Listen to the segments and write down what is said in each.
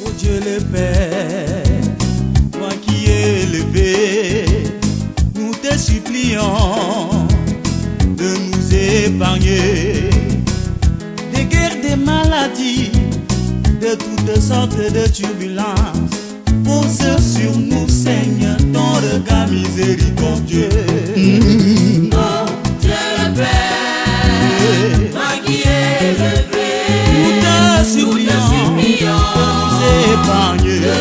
Oh Dieu le Père, toi qui es élevé, nous te supplions de nous épargner des guerres, des maladies, de toutes sortes de turbulences. Pose sur nous, Seigneur, ton regard miséricordieux. Oh Dieu le Père, toi qui es élevé, nous te supplions de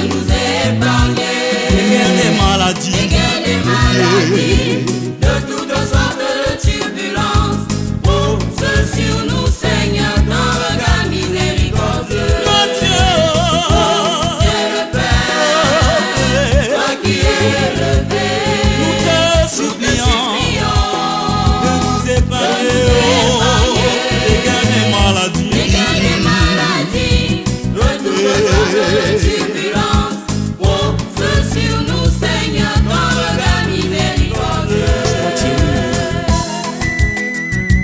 nous épargner des guerres, des maladies, de toutes sortes de turbulences. Pose sur nous, Seigneur, ton regard miséricordieux.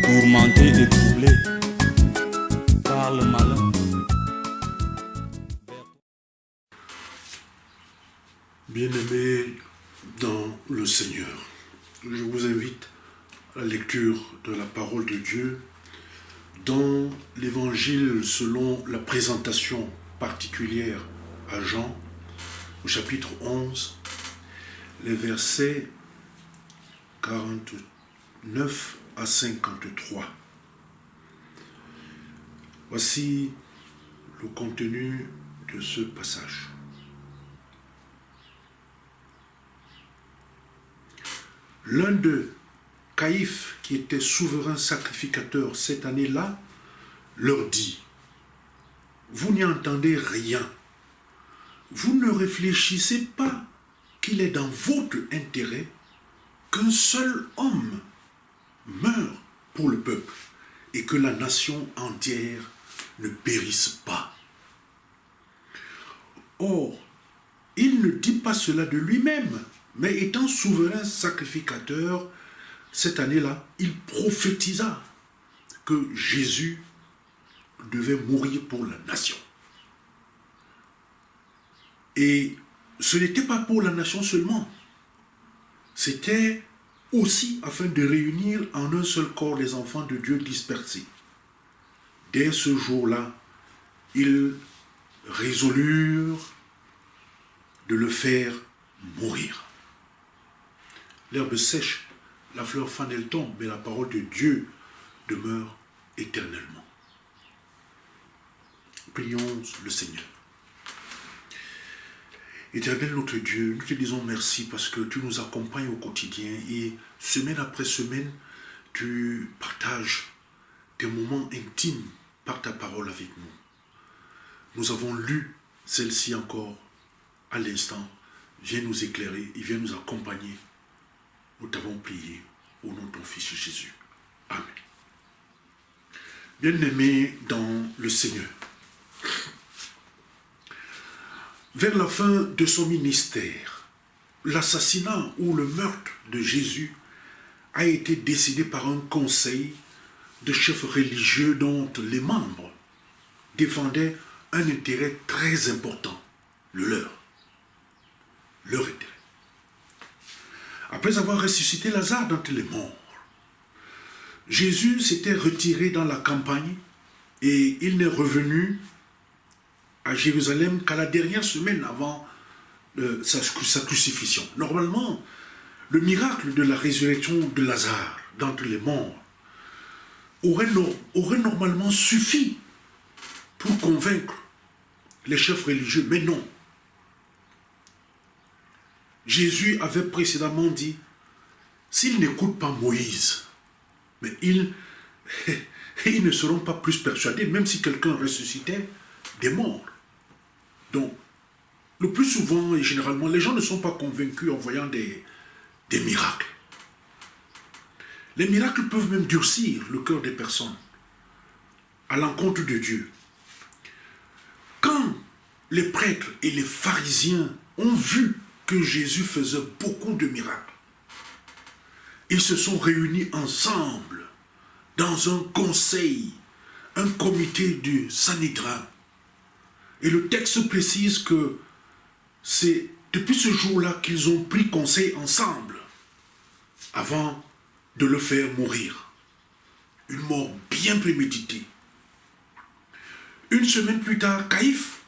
Tourmenté et troublé par le malin. Bien-aimés dans le Seigneur, je vous invite à la lecture de la parole de Dieu dans l'évangile selon la présentation particulière à Jean, au chapitre 11, les versets 49 à 53. Voici le contenu de ce passage. L'un d'eux, Caïphe, qui était souverain sacrificateur cette année-là, leur dit: vous n'y entendez rien. Vous ne réfléchissez pas qu'il est dans votre intérêt qu'un seul homme meure pour le peuple et que la nation entière ne périsse pas. Or, il ne dit pas cela de lui-même, mais étant souverain sacrificateur, cette année-là, il prophétisa que Jésus devait mourir pour la nation. Et ce n'était pas pour la nation seulement, c'était aussi afin de réunir en un seul corps les enfants de Dieu dispersés. Dès ce jour-là, ils résolurent de le faire mourir. L'herbe sèche, la fleur fane, elle tombe, mais la parole de Dieu demeure éternellement. Prions le Seigneur. Éternel notre Dieu, nous te disons merci parce que tu nous accompagnes au quotidien et semaine après semaine, tu partages tes moments intimes par ta parole avec nous. Nous avons lu celle-ci encore à l'instant. Viens nous éclairer et viens nous accompagner. Nous t'avons prié au nom de ton Fils Jésus. Amen. Bien-aimés dans le Seigneur, vers la fin de son ministère, l'assassinat ou le meurtre de Jésus a été décidé par un conseil de chefs religieux dont les membres défendaient un intérêt très important, le leur intérêt. Après avoir ressuscité Lazare d'entre les morts, Jésus s'était retiré dans la campagne et il n'est revenu à Jérusalem qu'à la dernière semaine avant sa crucifixion. Normalement, le miracle de la résurrection de Lazare d'entre les morts aurait normalement suffi pour convaincre les chefs religieux, mais non. Jésus avait précédemment dit, s'ils n'écoutent pas Moïse, mais ils ne seront pas plus persuadés, même si quelqu'un ressuscitait des morts. Donc, le plus souvent et généralement, les gens ne sont pas convaincus en voyant des miracles. Les miracles peuvent même durcir le cœur des personnes à l'encontre de Dieu. Quand les prêtres et les pharisiens ont vu que Jésus faisait beaucoup de miracles, ils se sont réunis ensemble dans un conseil, un comité du Sanhédrin. Et le texte précise que c'est depuis ce jour-là qu'ils ont pris conseil ensemble avant de le faire mourir. Une mort bien préméditée. Une semaine plus tard, Caïphe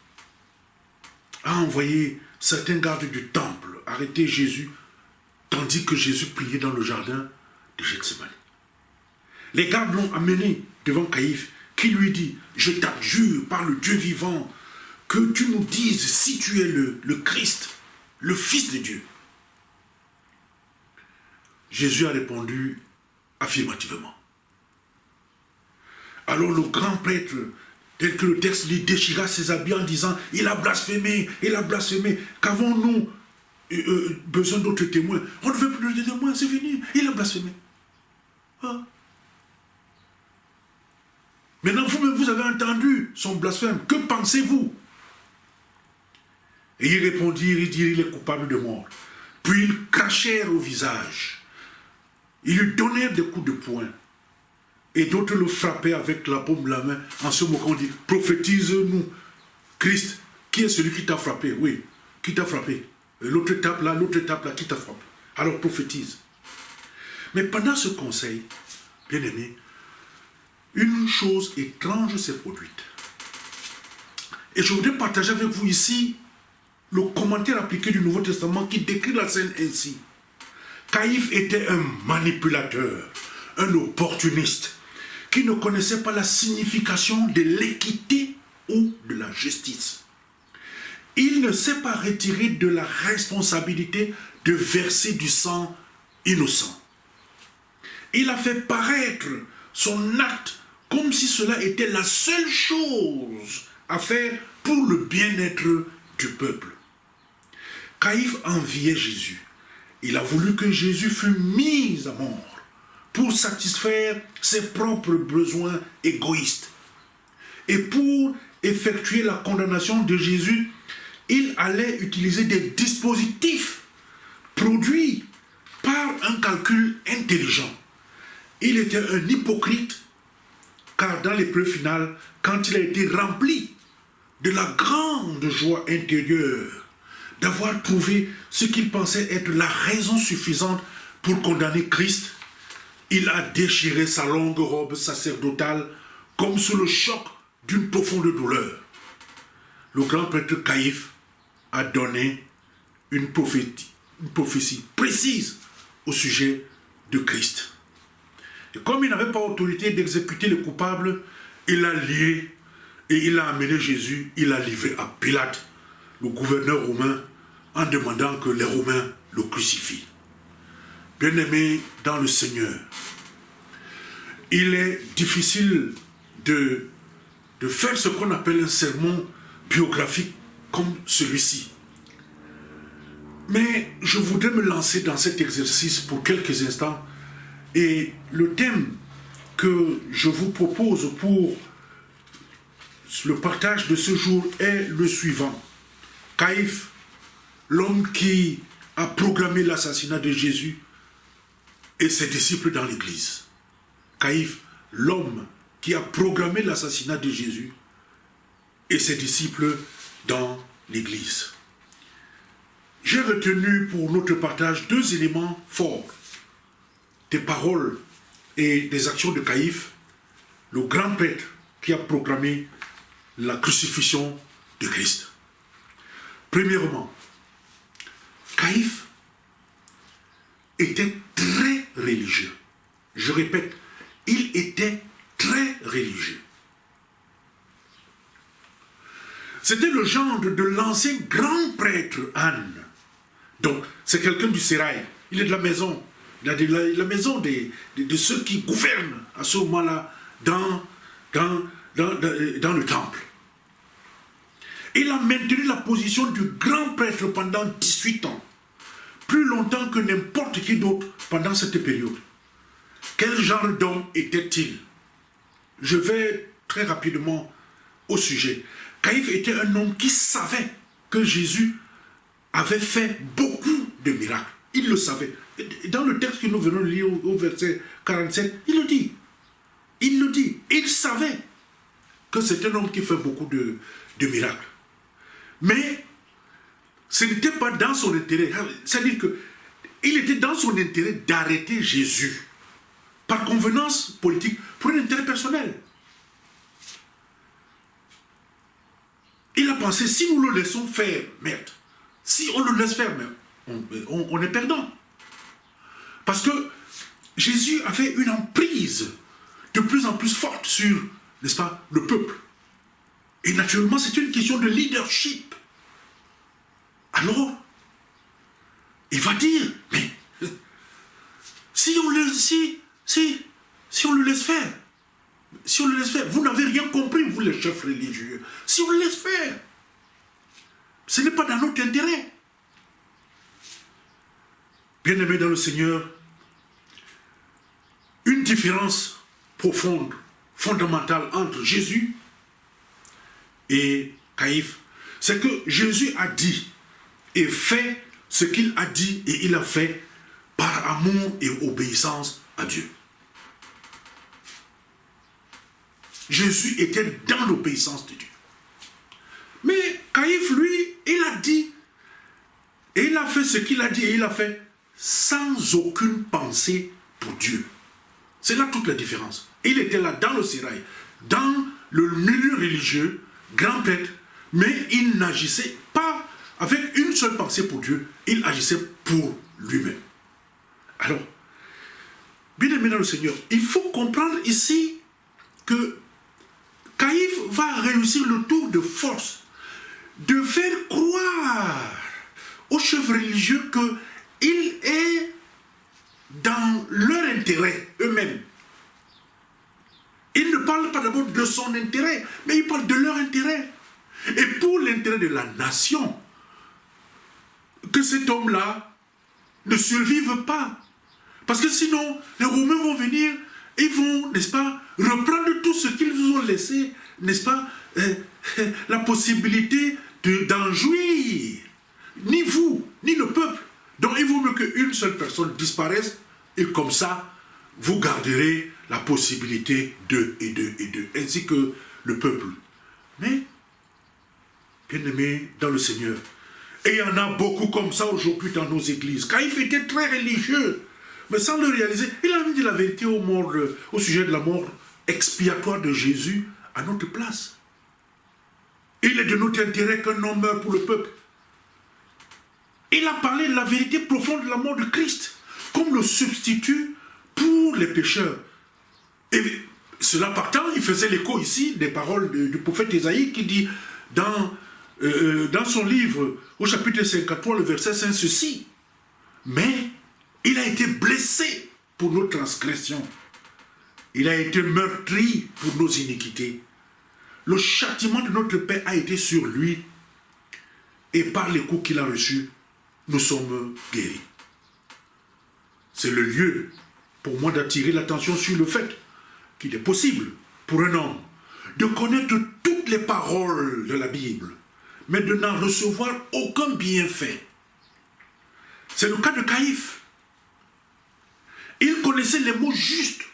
a envoyé certains gardes du temple arrêter Jésus tandis que Jésus priait dans le jardin de Gethsémani. Les gardes l'ont amené devant Caïphe qui lui dit « Je t'adjure par le Dieu vivant que tu nous dises si tu es le Christ, le Fils de Dieu. » Jésus a répondu affirmativement. Alors le grand prêtre, tel que le texte lui déchira ses habits en disant « Il a blasphémé, qu'avons-nous besoin d'autres témoins? On ne veut plus de témoins, c'est fini, il a blasphémé. Ah. Maintenant, vous-même, vous avez entendu son blasphème, que pensez-vous? » Et ils répondirent, ils dirent, il est coupable de mort. Puis ils crachèrent au visage. Ils lui donnèrent des coups de poing. Et d'autres le frappaient avec la paume de la main. En ce moment, on dit, prophétise-nous, Christ. Qui est celui qui t'a frappé? Oui, qui t'a frappé? L'autre tape là, qui t'a frappé? Alors prophétise. Mais pendant ce conseil, bien aimé, une chose étrange s'est produite. Et je voudrais partager avec vous ici le commentaire appliqué du Nouveau Testament qui décrit la scène ainsi. Caïphe était un manipulateur, un opportuniste, qui ne connaissait pas la signification de l'équité ou de la justice. Il ne s'est pas retiré de la responsabilité de verser du sang innocent. Il a fait paraître son acte comme si cela était la seule chose à faire pour le bien-être du peuple. Caïphe enviait Jésus. Il a voulu que Jésus fût mis à mort pour satisfaire ses propres besoins égoïstes. Et pour effectuer la condamnation de Jésus, il allait utiliser des dispositifs produits par un calcul intelligent. Il était un hypocrite, car dans l'épreuve finale, quand il a été rempli de la grande joie intérieure d'avoir trouvé ce qu'il pensait être la raison suffisante pour condamner Christ, il a déchiré sa longue robe sacerdotale comme sous le choc d'une profonde douleur. Le grand prêtre Caïphe a donné une prophétie précise au sujet de Christ. Et comme il n'avait pas autorité d'exécuter le coupable, il l'a lié et il a amené Jésus, il l'a livré à Pilate, le gouverneur romain, en demandant que les Romains le crucifient. Bien-aimé dans le Seigneur, il est difficile de faire ce qu'on appelle un sermon biographique comme celui-ci. Mais je voudrais me lancer dans cet exercice pour quelques instants. Et le thème que je vous propose pour le partage de ce jour est le suivant. Caïphe, l'homme qui a programmé l'assassinat de Jésus et ses disciples dans l'église. Caïphe, l'homme qui a programmé l'assassinat de Jésus et ses disciples dans l'église. J'ai retenu pour notre partage deux éléments forts. Des paroles et des actions de Caïphe, le grand prêtre qui a proclamé la crucifixion de Christ. Premièrement, Caïphe était très religieux. Je répète, il était très religieux. C'était le gendre de l'ancien grand prêtre Anne. Donc, c'est quelqu'un du sérail. Il est de la maison. Il a de la maison de ceux qui gouvernent à ce moment-là dans le temple. Il a maintenu la position du grand prêtre pendant 18 ans. Plus longtemps que n'importe qui d'autre pendant cette période. Quel genre d'homme était-il? Je vais très rapidement au sujet. Caïphe était un homme qui savait que Jésus avait fait beaucoup de miracles. Il le savait. Dans le texte que nous venons de lire au verset 47, il le dit. Il le dit. Il savait que c'est un homme qui fait beaucoup de miracles. Mais ce n'était pas dans son intérêt. C'est-à-dire qu'il était dans son intérêt d'arrêter Jésus par convenance politique pour un intérêt personnel. Il a pensé, si nous le laissons faire, merde, si on le laisse faire, on est perdant. Parce que Jésus avait une emprise de plus en plus forte sur, n'est-ce pas, le peuple. Et naturellement, c'est une question de leadership. Alors, il va dire, mais si on le laisse faire, vous n'avez rien compris, vous les chefs religieux. Si on le laisse faire, ce n'est pas dans notre intérêt. Bien-aimés dans le Seigneur, une différence profonde, fondamentale entre Jésus et Caïphe, c'est que Jésus a dit et fait ce qu'il a dit et il a fait par amour et obéissance à Dieu. Jésus était dans l'obéissance de Dieu. Mais Caïphe, lui, il a dit et il a fait ce qu'il a dit et il a fait sans aucune pensée pour Dieu. C'est là toute la différence. Il était là dans le sérail, dans le milieu religieux, grand prêtre, mais il n'agissait pas avec une seule pensée pour Dieu, il agissait pour lui-même. Alors, bien aimé dans le Seigneur, il faut comprendre ici que Caïphe va réussir le tour de force de faire croire aux chefs religieux qu'il est dans leur intérêt eux-mêmes. Il ne parle pas d'abord de son intérêt, mais il parle de leur intérêt. Et pour l'intérêt de la nation, que cet homme-là ne survive pas. Parce que sinon, les Romains vont venir, ils vont, n'est-ce pas, reprendre tout ce qu'ils vous ont laissé, n'est-ce pas, la possibilité d'en jouir. Ni vous, ni le peuple. Donc il vaut mieux qu'une seule personne disparaisse, et comme ça, vous garderez la possibilité d'eux et d'eux et d'eux, ainsi que le peuple. Mais, bien-aimés dans le Seigneur, et il y en a beaucoup comme ça aujourd'hui dans nos églises. Caïphe était très religieux, mais sans le réaliser, il a dit la vérité au sujet de la mort expiatoire de Jésus à notre place. Il est de notre intérêt qu'un homme meure pour le peuple. Il a parlé de la vérité profonde de la mort de Christ, comme le substitut pour les pécheurs. Et cela partant, il faisait l'écho ici des paroles du prophète Ésaïe qui dit dans son livre, au chapitre 53, le verset 5, ceci. Mais il a été blessé pour nos transgressions. Il a été meurtri pour nos iniquités. Le châtiment de notre paix a été sur lui. Et par les coups qu'il a reçus, nous sommes guéris. C'est le lieu pour moi d'attirer l'attention sur le fait qu'il est possible pour un homme de connaître toutes les paroles de la Bible, mais de n'en recevoir aucun bienfait. C'est le cas de Caïphe. Il connaissait les mots justes,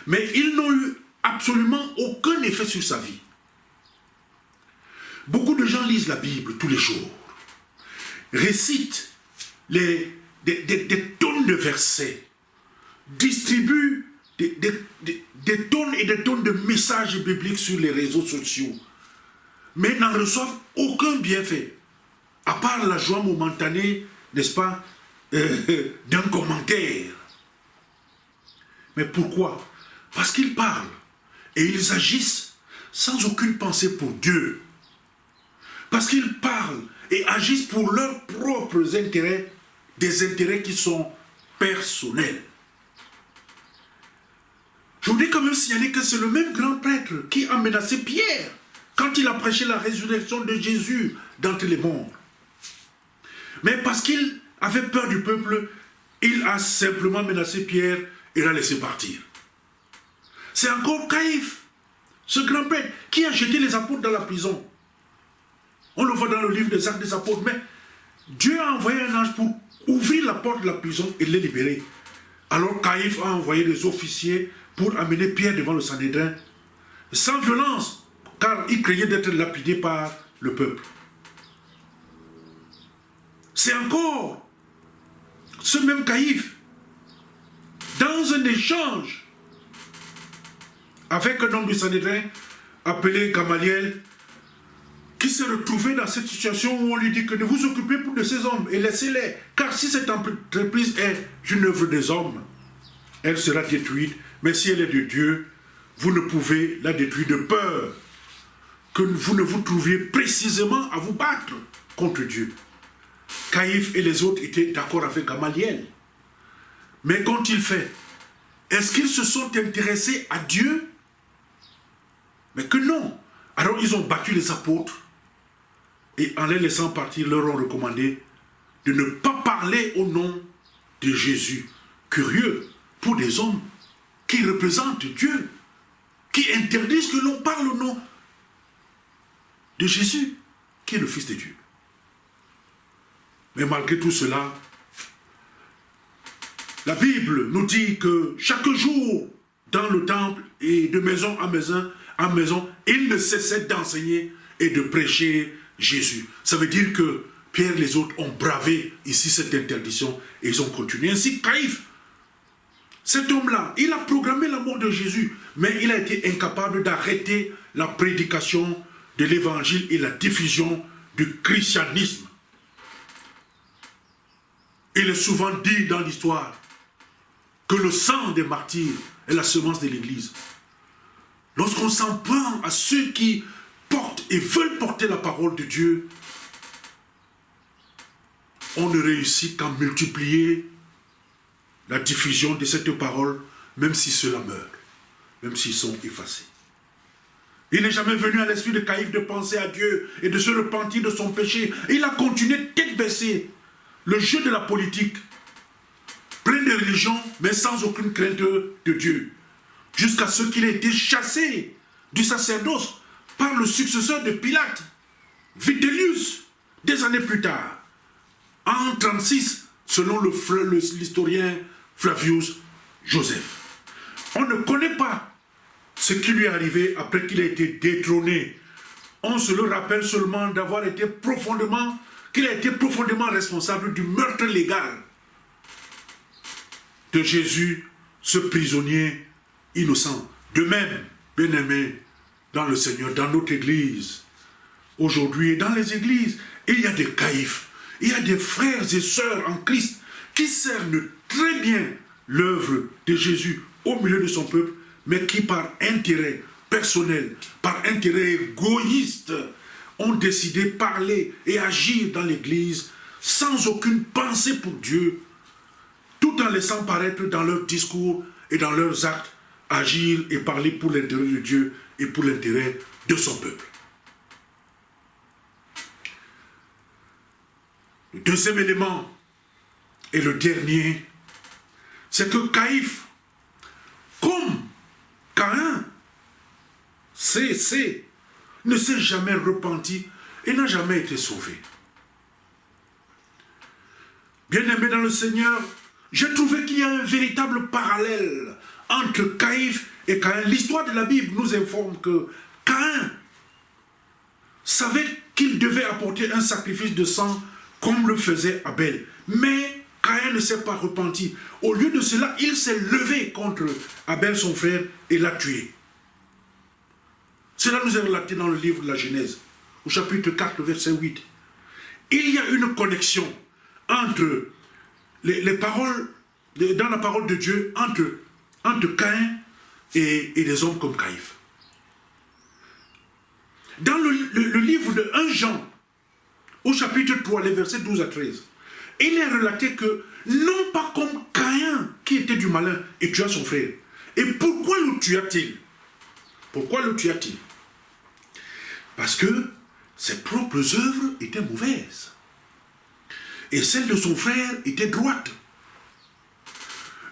mais ils n'ont eu absolument aucun effet sur sa vie. Beaucoup de gens lisent la Bible tous les jours, récitent des tonnes de versets, distribuent des tonnes et des tonnes de messages bibliques sur les réseaux sociaux, mais n'en reçoivent aucun bienfait, à part la joie momentanée, n'est-ce pas, d'un commentaire. Mais pourquoi? Parce qu'ils parlent et ils agissent sans aucune pensée pour Dieu. Parce qu'ils parlent et agissent pour leurs propres intérêts, des intérêts qui sont personnels. Je voudrais quand même signaler que c'est le même grand prêtre qui a menacé Pierre quand il a prêché la résurrection de Jésus d'entre les morts. Mais parce qu'il avait peur du peuple, il a simplement menacé Pierre et l'a laissé partir. C'est encore Caïphe, ce grand prêtre, qui a jeté les apôtres dans la prison. On le voit dans le livre des Actes des Apôtres, mais Dieu a envoyé un ange pour ouvrir la porte de la prison et les libérer. Alors Caïphe a envoyé des officiers pour amener Pierre devant le Sanhédrin, sans violence, car il craignait d'être lapidé par le peuple. C'est encore ce même Caïphe, dans un échange avec un homme du Sanhédrin appelé Gamaliel, qui s'est retrouvé dans cette situation où on lui dit que ne vous occupez plus de ces hommes et laissez-les, car si cette entreprise est une œuvre des hommes, elle sera détruite, mais si elle est de Dieu, vous ne pouvez la détruire de peur que vous ne vous trouviez précisément à vous battre contre Dieu. Caïphe et les autres étaient d'accord avec Gamaliel. Mais qu'ont-ils fait? Est-ce qu'ils se sont intéressés à Dieu? Mais que non. Alors ils ont battu les apôtres et en les laissant partir, leur ont recommandé de ne pas parler au nom de Jésus. Curieux pour des hommes qui représentent Dieu, qui interdisent que l'on parle au nom de Jésus, qui est le Fils de Dieu. Mais malgré tout cela, la Bible nous dit que chaque jour, dans le temple et de maison en maison, il ne cessait d'enseigner et de prêcher Jésus. Ça veut dire que Pierre et les autres ont bravé ici cette interdiction et ils ont continué. Ainsi, Caïphe, cet homme-là, il a programmé la mort de Jésus, mais il a été incapable d'arrêter la prédication de l'évangile et la diffusion du christianisme. Il est souvent dit dans l'histoire que le sang des martyrs est la semence de l'Église. Lorsqu'on s'en prend à ceux qui portent et veulent porter la parole de Dieu, on ne réussit qu'à multiplier la diffusion de cette parole, même si ceux-là meurent, même s'ils sont effacés. Il n'est jamais venu à l'esprit de Caïphe de penser à Dieu et de se repentir de son péché. Il a continué tête baissée le jeu de la politique, plein de religion, mais sans aucune crainte de Dieu, jusqu'à ce qu'il ait été chassé du sacerdoce par le successeur de Pilate, Vitellius, des années plus tard, en 36, selon l'historien Flavius Joseph. On ne connaît pas ce qui lui est arrivé après qu'il a été détrôné. On se le rappelle seulement d'avoir été profondément, qu'il a été profondément responsable du meurtre légal de Jésus, ce prisonnier innocent. De même, bien-aimés, dans le Seigneur, dans notre Église, aujourd'hui et dans les églises, il y a des caïphes, il y a des frères et sœurs en Christ qui cernent très bien l'œuvre de Jésus au milieu de son peuple, mais qui par intérêt personnel, par intérêt égoïste, ont décidé de parler et agir dans l'Église sans aucune pensée pour Dieu, tout en laissant paraître dans leurs discours et dans leurs actes agir et parler pour l'intérêt de Dieu et pour l'intérêt de son peuple. Le deuxième élément et le dernier, c'est que Caïphe, comme Caïn, ne s'est jamais repenti et n'a jamais été sauvé. Bien-aimé dans le Seigneur, j'ai trouvé qu'il y a un véritable parallèle entre Caïphe et Caïn. L'histoire de la Bible nous informe que Caïn savait qu'il devait apporter un sacrifice de sang comme le faisait Abel. Mais Caïn ne s'est pas repenti. Au lieu de cela, il s'est levé contre Abel, son frère, et l'a tué. Cela nous est relaté dans le livre de la Genèse, au chapitre 4, verset 8. Il y a une connexion entre les paroles, dans la parole de Dieu, entre Caïn et des hommes comme Caïphe. Dans le livre de 1 Jean, au chapitre 3, les versets 12 à 13, il est relaté que, non pas comme Caïn, qui était du malin et tua son frère. Et pourquoi le tua-t-il? Pourquoi le tua-t-il? Parce que ses propres œuvres étaient mauvaises. Et celles de son frère étaient droites.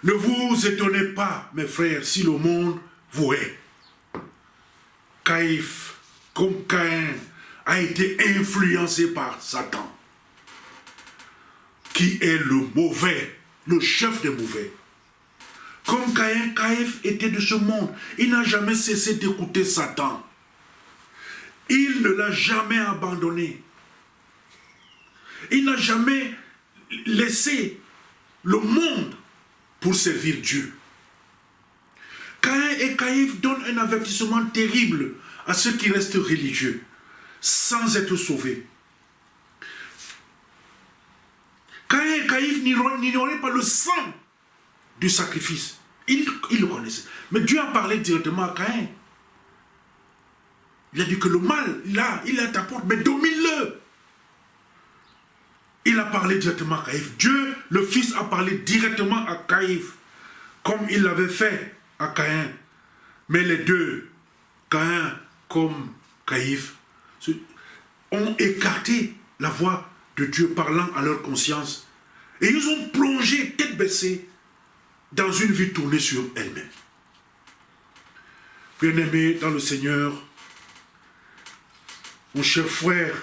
Ne vous étonnez pas, mes frères, si le monde vous hait. Caïphe, comme Caïn, a été influencé par Satan, qui est le mauvais, le chef des mauvais. Comme Caïphe était de ce monde, il n'a jamais cessé d'écouter Satan. il ne l'a jamais abandonné. Il n'a jamais laissé le monde pour servir Dieu. Caïn et Caïphe donnent un avertissement terrible à ceux qui restent religieux, sans être sauvés. Caïn et Caïphe n'ignoraient pas le sang du sacrifice. Ils le connaissaient. Mais Dieu a parlé directement à Caïn. Il a dit que le mal, là, il est à ta porte, mais domine-le. Il a parlé directement à Caïphe. Dieu, le Fils, a parlé directement à Caïphe, comme il l'avait fait à Caïn. Mais les deux, Caïn comme Caïphe, ont écarté la voix de Dieu parlant à leur conscience. Et ils ont plongé tête baissée dans une vie tournée sur elle-même. Bien-aimés dans le Seigneur, mon cher frère,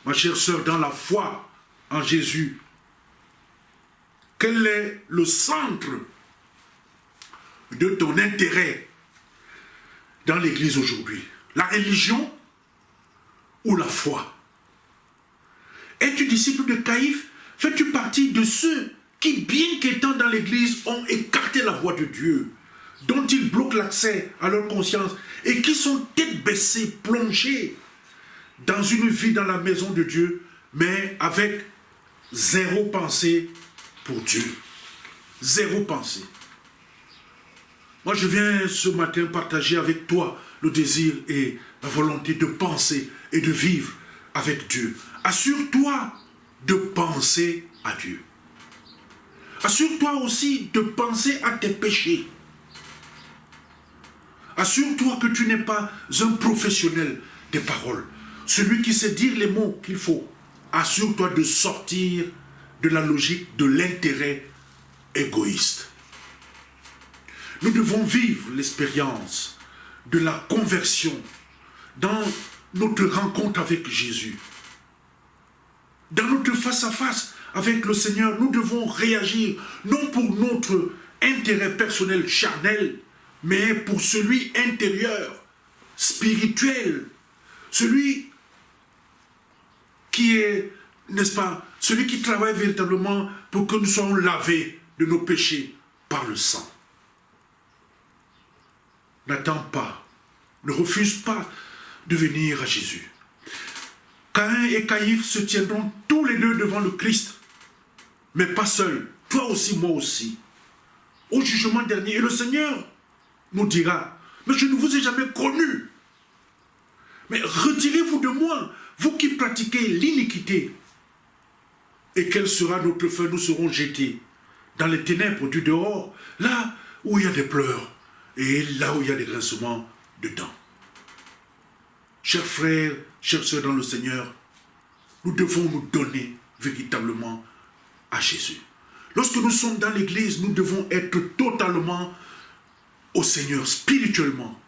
ma chère sœur dans la foi en Jésus, quel est le centre de ton intérêt dans l'Église aujourd'hui? La religion ou la foi? Es-tu disciple de Caïphe? Fais-tu partie de ceux qui, bien qu'étant dans l'Église, ont écarté la voix de Dieu, dont ils bloquent l'accès à leur conscience et qui sont tête baissée, plongés dans une vie dans la maison de Dieu, mais avec zéro pensée pour Dieu. Zéro pensée. Moi, je viens ce matin partager avec toi le désir et la volonté de penser et de vivre avec Dieu. Assure-toi de penser à Dieu. Assure-toi aussi de penser à tes péchés. Assure-toi que tu n'es pas un professionnel des paroles. Celui qui sait dire les mots qu'il faut. Assure-toi de sortir de la logique de l'intérêt égoïste. Nous devons vivre l'expérience de la conversion dans notre rencontre avec Jésus. Dans notre face-à-face avec le Seigneur, nous devons réagir non pour notre intérêt personnel charnel, mais pour celui intérieur, spirituel, celui qui est, n'est-ce pas, celui qui travaille véritablement pour que nous soyons lavés de nos péchés par le sang. N'attends pas, ne refuse pas de venir à Jésus. Caïn et Caïphe se tiendront tous les deux devant le Christ, mais pas seuls, toi aussi, moi aussi, au jugement dernier. Et le Seigneur nous dira, mais je ne vous ai jamais connu. Mais retirez-vous de moi, vous qui pratiquez l'iniquité. Et quelle sera notre fin? Nous serons jetés dans les ténèbres du dehors, là où il y a des pleurs, et là où il y a des grincements de dents. Chers frères, chères sœurs dans le Seigneur, nous devons nous donner véritablement à Jésus. Lorsque nous sommes dans l'église, nous devons être totalement au Seigneur spirituellement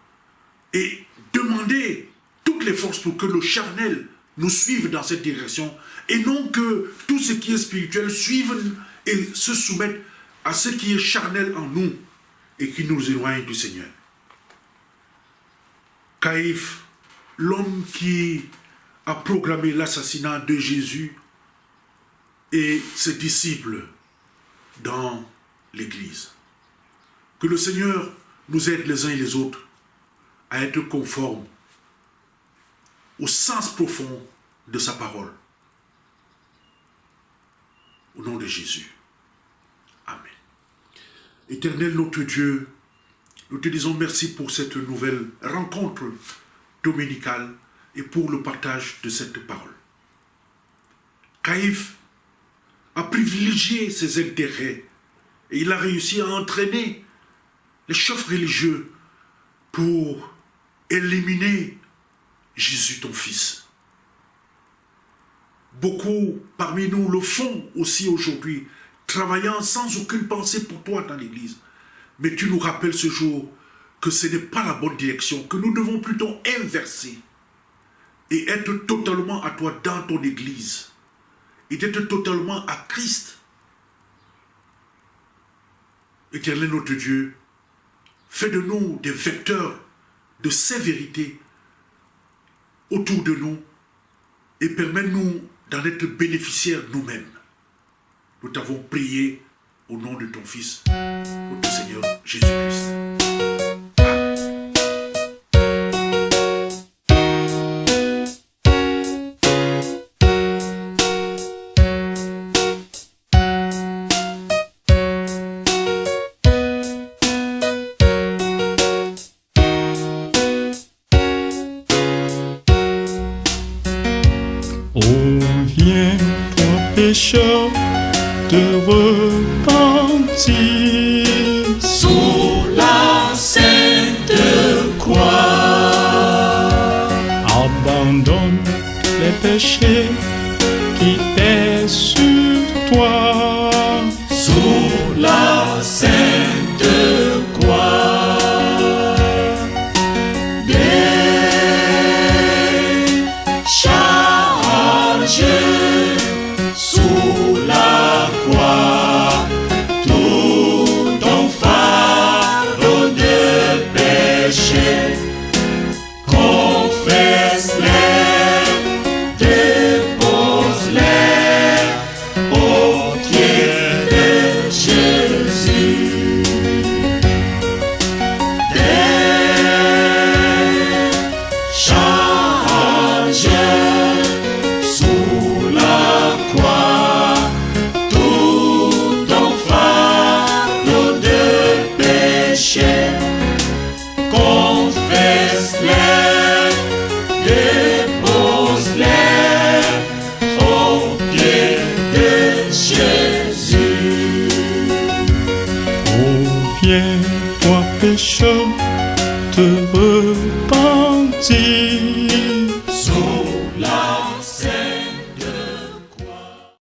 et demander toutes les forces pour que le charnel nous suive dans cette direction et non que tout ce qui est spirituel suive et se soumette à ce qui est charnel en nous et qui nous éloigne du Seigneur. Caïphe, l'homme qui a programmé l'assassinat de Jésus et ses disciples dans l'Église. Que le Seigneur nous aide les uns et les autres à être conformes au sens profond de sa parole. Au nom de Jésus. Amen. Éternel notre Dieu, nous te disons merci pour cette nouvelle rencontre dominicale et pour le partage de cette parole. Caïphe a privilégié ses intérêts et il a réussi à entraîner les chefs religieux pour éliminer Jésus ton Fils. Beaucoup parmi nous le font aussi aujourd'hui, travaillant sans aucune pensée pour toi dans l'Église. Mais tu nous rappelles ce jour que ce n'est pas la bonne direction, que nous devons plutôt inverser et être totalement à toi dans ton Église et d'être totalement à Christ. Éternel notre Dieu, fais de nous des vecteurs de ces vérités autour de nous et permets-nous d'en être bénéficiaires nous-mêmes. Nous t'avons prié au nom de ton Fils, notre Seigneur Jésus-Christ. Oh, viens, toi pécheur, te repentir. Sous la sainte croix, Abandonne les péchés qui pèsent sur toi. sous la